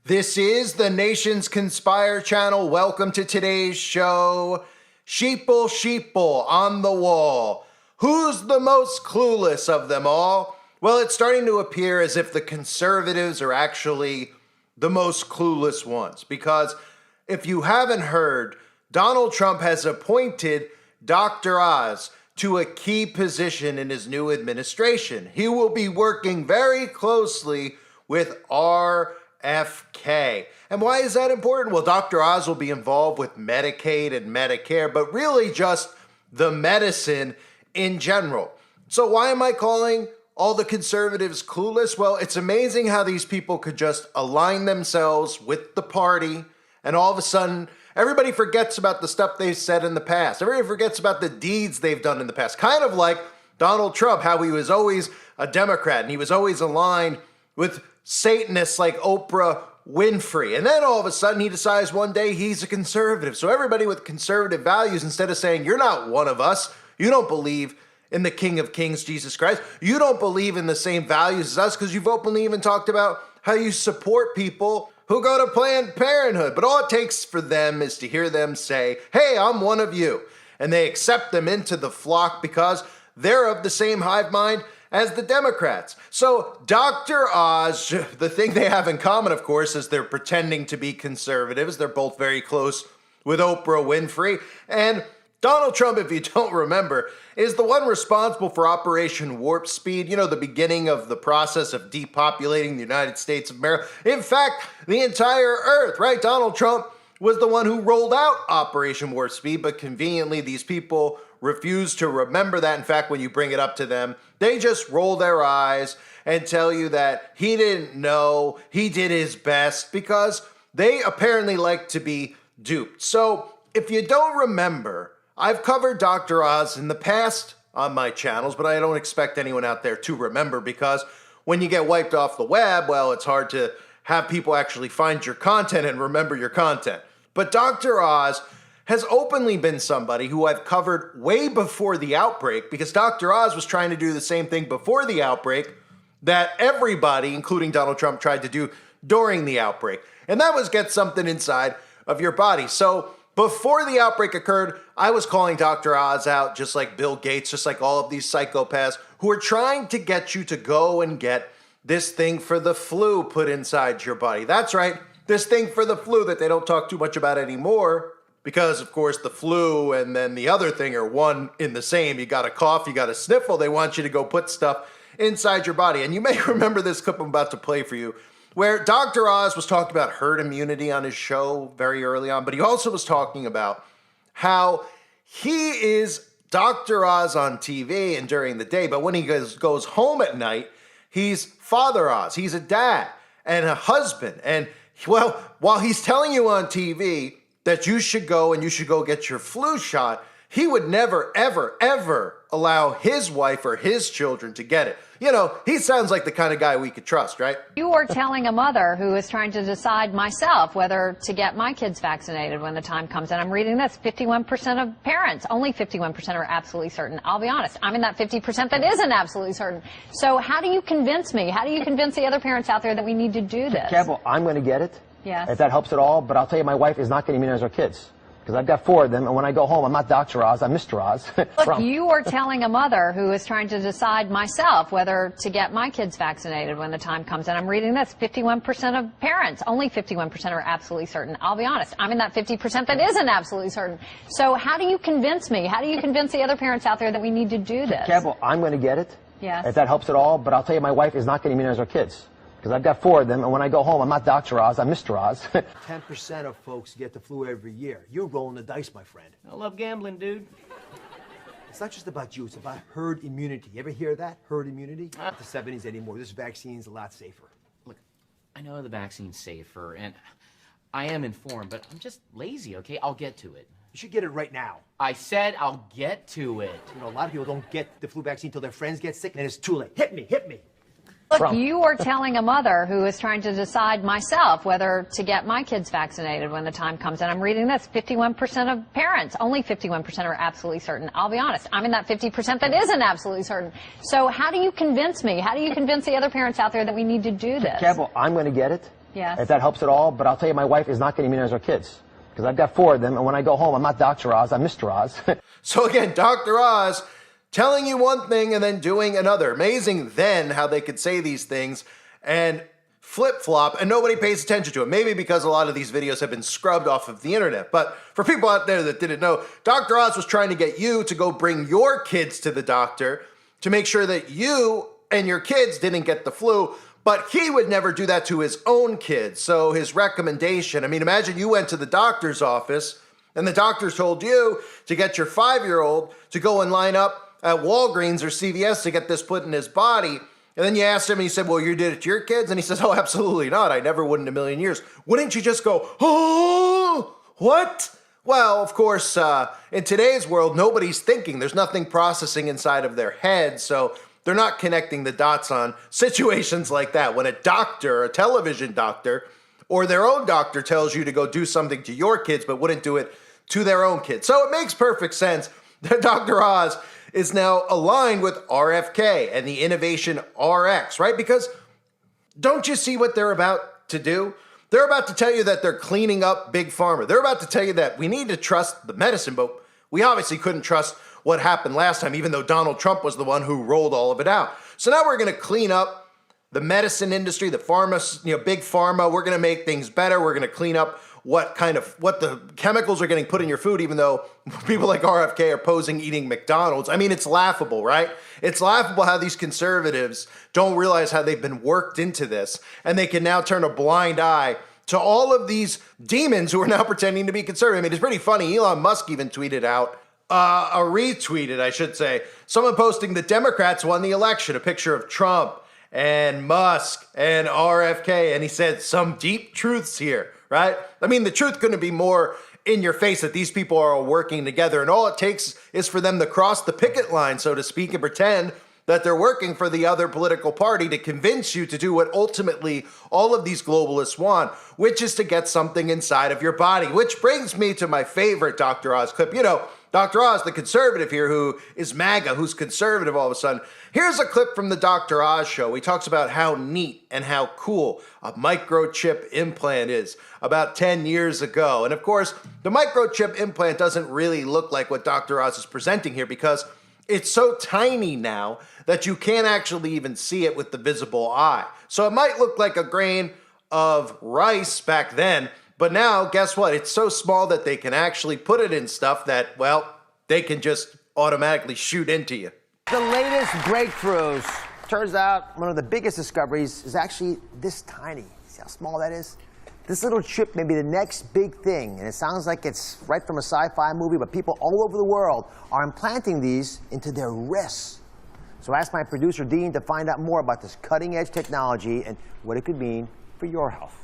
This is the nation's Conspire channel. Welcome to today's show. Sheeple, sheeple on the wall. Who's the most clueless of them all? Well, it's starting to appear as if the conservatives are actually the most clueless ones. Because if you haven't heard, Donald Trump has appointed Dr. Oz to a key position in his new administration. He will be working very closely with RFK. And why is that important? Well, Dr. Oz will be involved with Medicaid and Medicare, but really just the medicine in general. So why am I calling all the conservatives clueless? Well, it's amazing how these people could just align themselves with the party, and all of a sudden, everybody forgets about the stuff they've said in the past. Everybody forgets about the deeds they've done in the past. Kind of like Donald Trump, how he was always a Democrat, and he was always aligned with Satanists like Oprah Winfrey. And then all of a sudden he decides one day he's a conservative. So everybody with conservative values, instead of saying, you're not one of us, you don't believe in the King of Kings, Jesus Christ, you don't believe in the same values as us, because you've openly even talked about how you support people who go to Planned Parenthood. But all it takes for them is to hear them say, hey, I'm one of you. And they accept them into the flock because they're of the same hive mind as the Democrats. So Dr. Oz, the thing they have in common, of course, is they're pretending to be conservatives. They're both very close with Oprah Winfrey. And Donald Trump, if you don't remember, is the one responsible for Operation Warp Speed, you know, the beginning of the process of depopulating the United States of America. In fact, the entire earth, right? Donald Trump was the one who rolled out Operation Warp Speed, but conveniently these people refuse to remember that. In fact, when you bring it up to them, they just roll their eyes and tell you that he didn't know, he did his best, because they apparently like to be duped. So if you don't remember, I've covered Dr. Oz in the past on my channels, but I don't expect anyone out there to remember, because when you get wiped off the web, well, it's hard to have people actually find your content and remember your content. But Dr. Oz has openly been somebody who I've covered way before the outbreak, because Dr. Oz was trying to do the same thing before the outbreak that everybody, including Donald Trump, tried to do during the outbreak. And that was get something inside of your body. So before the outbreak occurred, I was calling Dr. Oz out, just like Bill Gates, just like all of these psychopaths who are trying to get you to go and get this thing for the flu put inside your body. That's right, this thing for the flu that they don't talk too much about anymore, because, of course, the flu and then the other thing are one in the same. You got a cough, you got a sniffle, they want you to go put stuff inside your body. And you may remember this clip I'm about to play for you, where Dr. Oz was talking about herd immunity on his show very early on, but he also was talking about how he is Dr. Oz on TV and during the day, but when he goes home at night, he's Father Oz. He's a dad and a husband. And, well, while he's telling you on TV that you should go get your flu shot, he would never, ever, ever allow his wife or his children to get it. You know, he sounds like the kind of guy we could trust, right? You are telling a mother who is trying to decide myself whether to get my kids vaccinated when the time comes. And I'm reading this, 51% of parents, only 51% are absolutely certain. I'll be honest, I'm in that 50% that isn't absolutely certain. So how do you convince me? How do you convince the other parents out there that we need to do this? Careful, I'm going to get it. Yes. If that helps at all, but I'll tell you, my wife is not going to immunize our kids, because I've got 4 of them, and when I go home, I'm not Dr. Oz, I'm Mr. Oz. Look, you are telling a mother who is trying to decide myself whether to get my kids vaccinated when the time comes. And I'm reading this, 51% of parents, only 51% are absolutely certain. I'll be honest, I'm in that 50% that isn't absolutely certain. So how do you convince me? How do you convince the other parents out there that we need to do this? Careful, I'm going to get it. Yes. If that helps at all, but I'll tell you, my wife is not going to immunize our kids, because I've got 4 of them, and when I go home, I'm not Dr. Oz, I'm Mr. Oz. 10% of folks get the flu every year. You're rolling the dice, my friend. I love gambling, dude. It's not just about you, it's about herd immunity. You ever hear that? Herd immunity? Not the 70s anymore. This vaccine's a lot safer. Look, I know the vaccine's safer, and I am informed, but I'm just lazy, okay? I'll get to it. You should get it right now. I said I'll get to it. You know, a lot of people don't get the flu vaccine until their friends get sick, and it's too late. Hit me, hit me. Look, you are telling a mother who is trying to decide myself whether to get my kids vaccinated when the time comes. And I'm reading this, 51% of parents, only 51% are absolutely certain. I'll be honest, I'm in that 50% that isn't absolutely certain. So how do you convince me? How do you convince the other parents out there that we need to do this? Careful, I'm going to get it. Yes. If that helps at all, but I'll tell you, my wife is not going to immunize our kids. Because I've got 4 of them, and when I go home, I'm not Dr. Oz, I'm Mr. Oz. So again, Dr. Oz telling you one thing and then doing another. Amazing then how they could say these things and flip-flop and nobody pays attention to it. Maybe because a lot of these videos have been scrubbed off of the internet. But for people out there that didn't know, Dr. Oz was trying to get you to go bring your kids to the doctor to make sure that you and your kids didn't get the flu. But he would never do that to his own kids. So his recommendation, I mean, imagine you went to the doctor's office and the doctor told you to get your 5-year-old to go and line up at Walgreens or CVS to get this put in his body. And then you asked him and he said, well, you did it to your kids? And he says, oh, absolutely not. I never would in a million years. Wouldn't you just go, oh, what? Well, of course, in today's world, nobody's thinking. There's nothing processing inside of their head. So they're not connecting the dots on situations like that. When a doctor, a television doctor, or their own doctor tells you to go do something to your kids but wouldn't do it to their own kids. So it makes perfect sense that Dr. Oz is now aligned with RFK and the Innovation RX, right? Because don't you see what they're about to do? They're about to tell you that they're cleaning up Big Pharma. They're about to tell you that we need to trust the medicine, but we obviously couldn't trust what happened last time, even though Donald Trump was the one who rolled all of it out. So now we're going to clean up the medicine industry, the pharma, Big Pharma. We're going to make things better. We're going to clean up what the chemicals are getting put in your food, even though people like RFK are posing eating McDonald's. I mean, it's laughable, right? It's laughable how these conservatives don't realize how they've been worked into this, and they can now turn a blind eye to all of these demons who are now pretending to be conservative. I mean, it's pretty funny. Elon Musk even tweeted out, retweeted, I should say, someone posting the Democrats won the election, a picture of Trump and Musk and RFK, and he said some deep truths here, right? I mean, the truth couldn't be more in your face that these people are all working together, and all it takes is for them to cross the picket line, so to speak, and pretend that they're working for the other political party to convince you to do what ultimately all of these globalists want, which is to get something inside of your body. Which brings me to my favorite Dr. Oz clip. You know, Dr. Oz, the conservative here, who is MAGA, who's conservative all of a sudden. Here's a clip from the Dr. Oz show. He talks about how neat and how cool a microchip implant is about 10 years ago. And of course, the microchip implant doesn't really look like what Dr. Oz is presenting here because it's so tiny now that you can't actually even see it with the visible eye. So it might look like a grain of rice back then, but now, guess what? It's so small that they can actually put it in stuff that, well, they can just automatically shoot into you. The latest breakthroughs. Turns out one of the biggest discoveries is actually this tiny. See how small that is? This little chip may be the next big thing, and it sounds like it's right from a sci-fi movie, but people all over the world are implanting these into their wrists. So I asked my producer, Dean, to find out more about this cutting-edge technology and what it could mean for your health.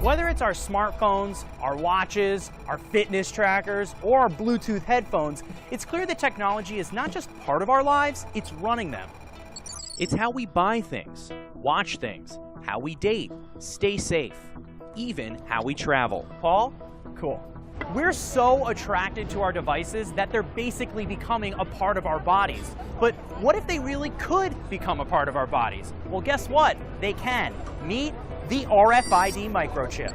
Whether it's our smartphones, our watches, our fitness trackers, or our Bluetooth headphones, it's clear that technology is not just part of our lives, it's running them. It's how we buy things, watch things, how we date, stay safe, even how we travel. Paul? Cool. We're so attracted to our devices that they're basically becoming a part of our bodies. But what if they really could become a part of our bodies? Well, guess what? They can. Meet the RFID microchip.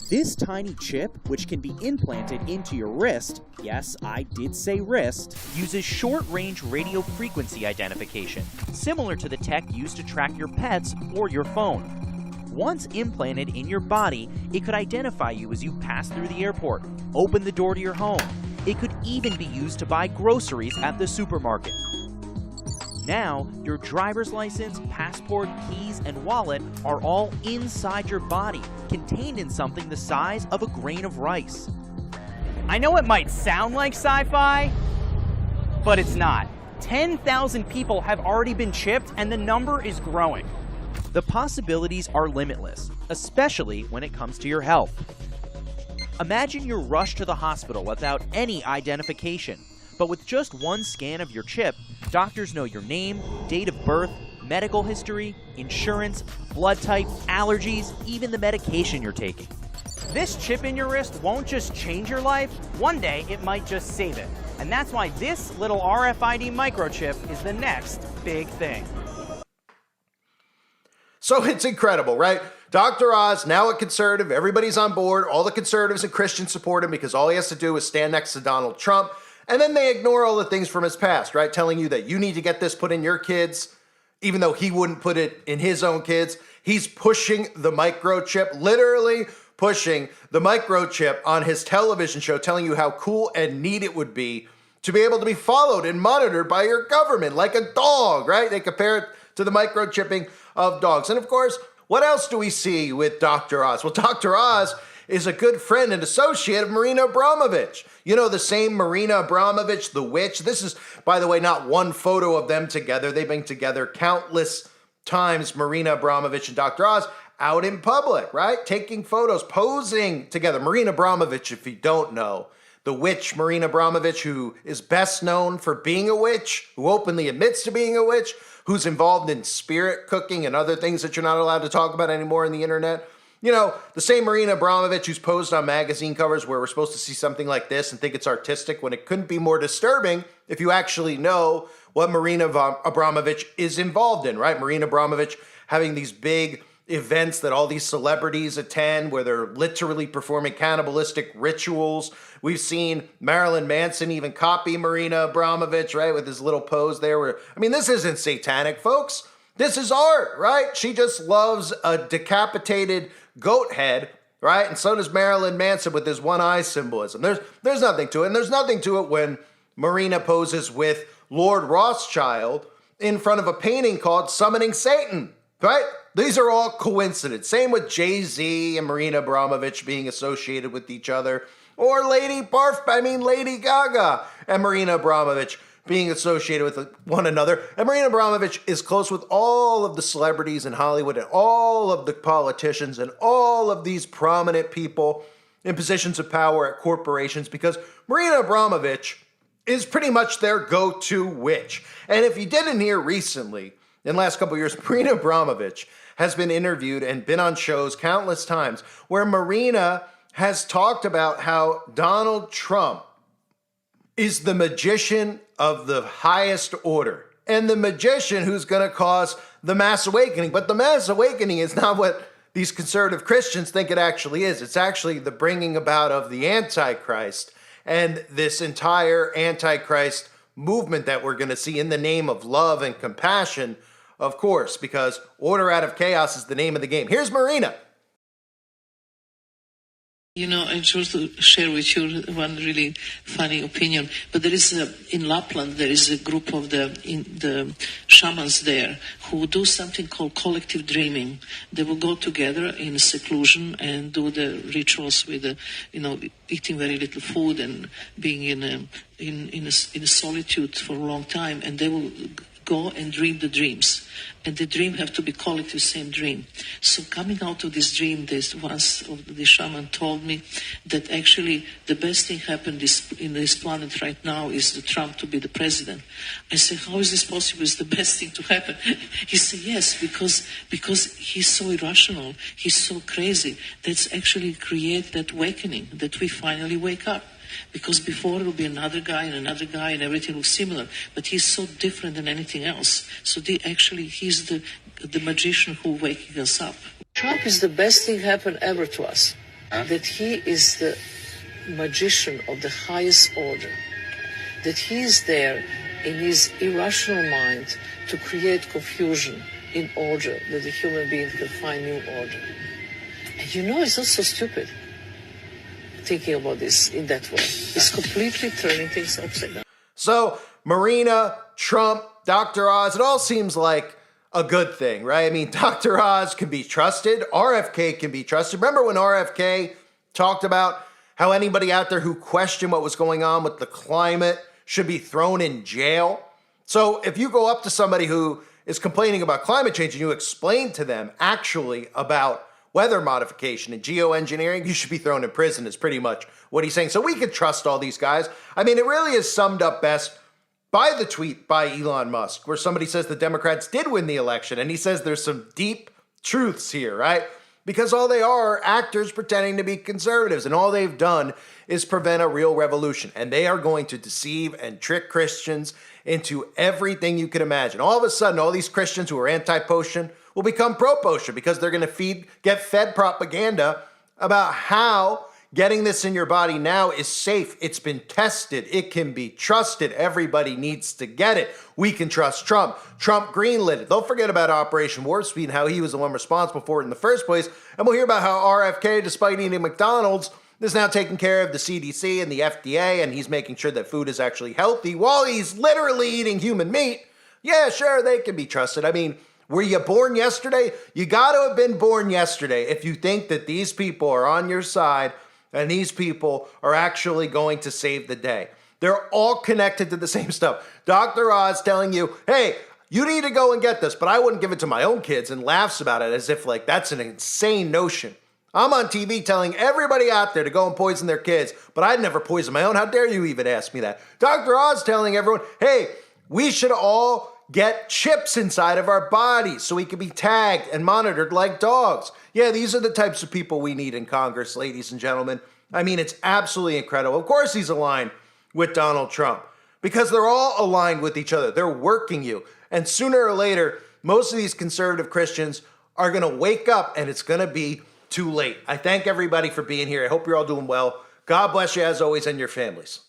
This tiny chip, which can be implanted into your wrist, yes, I did say wrist, uses short-range radio frequency identification, similar to the tech used to track your pets or your phone. Once implanted in your body, it could identify you as you pass through the airport, open the door to your home. It could even be used to buy groceries at the supermarket. Now, your driver's license, passport, keys, and wallet are all inside your body, contained in something the size of a grain of rice. I know it might sound like sci-fi, but it's not. 10,000 people have already been chipped, and the number is growing. The possibilities are limitless, especially when it comes to your health. Imagine you're rushed to the hospital without any identification, but with just one scan of your chip, doctors know your name, date of birth, medical history, insurance, blood type, allergies, even the medication you're taking. This chip in your wrist won't just change your life, one day it might just save it. And that's why this little RFID microchip is the next big thing. So it's incredible, right? Dr. Oz, now a conservative, everybody's on board. All the conservatives and Christians support him because all he has to do is stand next to Donald Trump. And then they ignore all the things from his past, right? Telling you that you need to get this put in your kids, even though he wouldn't put it in his own kids. He's pushing the microchip, literally pushing the microchip on his television show, telling you how cool and neat it would be to be able to be followed and monitored by your government like a dog, right? They compare it to the microchipping of dogs. And of course, what else do we see with Dr. Oz? Well, Dr. Oz is a good friend and associate of Marina Abramovic. You know, the same Marina Abramovic, the witch. This is, by the way, not one photo of them together. They've been together countless times, Marina Abramovic and Dr. Oz, out in public, right? Taking photos, posing together. Marina Abramovic, if you don't know, the witch Marina Abramovic, who is best known for being a witch, who openly admits to being a witch, who's involved in spirit cooking and other things that you're not allowed to talk about anymore on the internet. You know, the same Marina Abramovic who's posed on magazine covers where we're supposed to see something like this and think it's artistic when it couldn't be more disturbing if you actually know what Marina Abramovic is involved in, right? Marina Abramovic having these big events that all these celebrities attend where they're literally performing cannibalistic rituals. We've seen Marilyn Manson even copy Marina Abramovic, right, with his little pose there. Where, I mean, this isn't satanic, folks. This is art, right? She just loves a decapitated goat head, right? And so does Marilyn Manson with his one eye symbolism. There's nothing to it. And there's nothing to it when Marina poses with Lord Rothschild in front of a painting called Summoning Satan, right? These are all coincidence. Same with Jay-Z and Marina Abramovic being associated with each other. Or Lady Gaga and Marina Abramovic being associated with one another. And Marina Abramovic is close with all of the celebrities in Hollywood and all of the politicians and all of these prominent people in positions of power at corporations because Marina Abramovic is pretty much their go-to witch. And if you didn't hear recently, in the last couple of years, Marina Abramovic has been interviewed and been on shows countless times where Marina has talked about how Donald Trump is the magician of the highest order and the magician who's going to cause the mass awakening. But the mass awakening is not what these conservative Christians think it actually is. It's actually the bringing about of the Antichrist and this entire Antichrist movement that we're going to see in the name of love and compassion, of course, because order out of chaos is the name of the game. Here's Marina. You know, I chose to share with you one really funny opinion. But there is in Lapland, there is a group of the shamans there who do something called collective dreaming. They will go together in seclusion and do the rituals with, eating very little food and being in a solitude for a long time. And they will go and dream the dreams. And the dream have to be collective, same dream. So coming out of this dream, once the shaman told me that actually the best thing happened in this planet right now is the Trump to be the president. I said, how is this possible? It's the best thing to happen. He said, yes, because he's so irrational, he's so crazy. That's actually create that awakening, that we finally wake up. Because before it will be another guy and everything looks similar. But he's so different than anything else. So he's the magician who waking us up. Trump is the best thing happened ever to us. Huh? That he is the magician of the highest order. That he is there in his irrational mind to create confusion in order that the human being can find new order. And it's not so stupid. Thinking about this in that way. It's completely turning things upside down. So Marina, Trump, Dr. Oz, it all seems like a good thing, right? I mean, Dr. Oz can be trusted. RFK can be trusted. Remember when RFK talked about how anybody out there who questioned what was going on with the climate should be thrown in jail? So if you go up to somebody who is complaining about climate change and you explain to them actually about weather modification and geoengineering, you should be thrown in prison is pretty much what he's saying. So we could trust all these guys. I mean, it really is summed up best by the tweet by Elon Musk, where somebody says the Democrats did win the election. And he says there's some deep truths here, right? because all they are actors pretending to be conservatives, and all they've done is prevent a real revolution. And they are going to deceive and trick Christians into everything you can imagine. All of a sudden, all these Christians who are anti-potion will become pro-potion because they're going to get fed propaganda about how getting this in your body now is safe. It's been tested. It can be trusted. Everybody needs to get it. We can trust Trump. Trump greenlit it. Don't forget about Operation Warp Speed and how he was the one responsible for it in the first place. And we'll hear about how RFK, despite eating McDonald's, is now taking care of the CDC and the FDA, and he's making sure that food is actually healthy while he's literally eating human meat. Yeah, sure, they can be trusted. I mean, were you born yesterday? You got to have been born yesterday if you think that these people are on your side and these people are actually going to save the day. They're all connected to the same stuff. Dr. Oz telling you, hey, you need to go and get this, but I wouldn't give it to my own kids, and laughs about it as if like that's an insane notion. I'm on TV telling everybody out there to go and poison their kids, but I'd never poison my own. How dare you even ask me that? Dr. Oz telling everyone, hey, we should all get chips inside of our bodies so we can be tagged and monitored like dogs. Yeah, these are the types of people we need in Congress, ladies and gentlemen. I mean, it's absolutely incredible. Of course he's aligned with Donald Trump because they're all aligned with each other. They're working you. And sooner or later, most of these conservative Christians are going to wake up and it's going to be too late. I thank everybody for being here. I hope you're all doing well. God bless you as always and your families.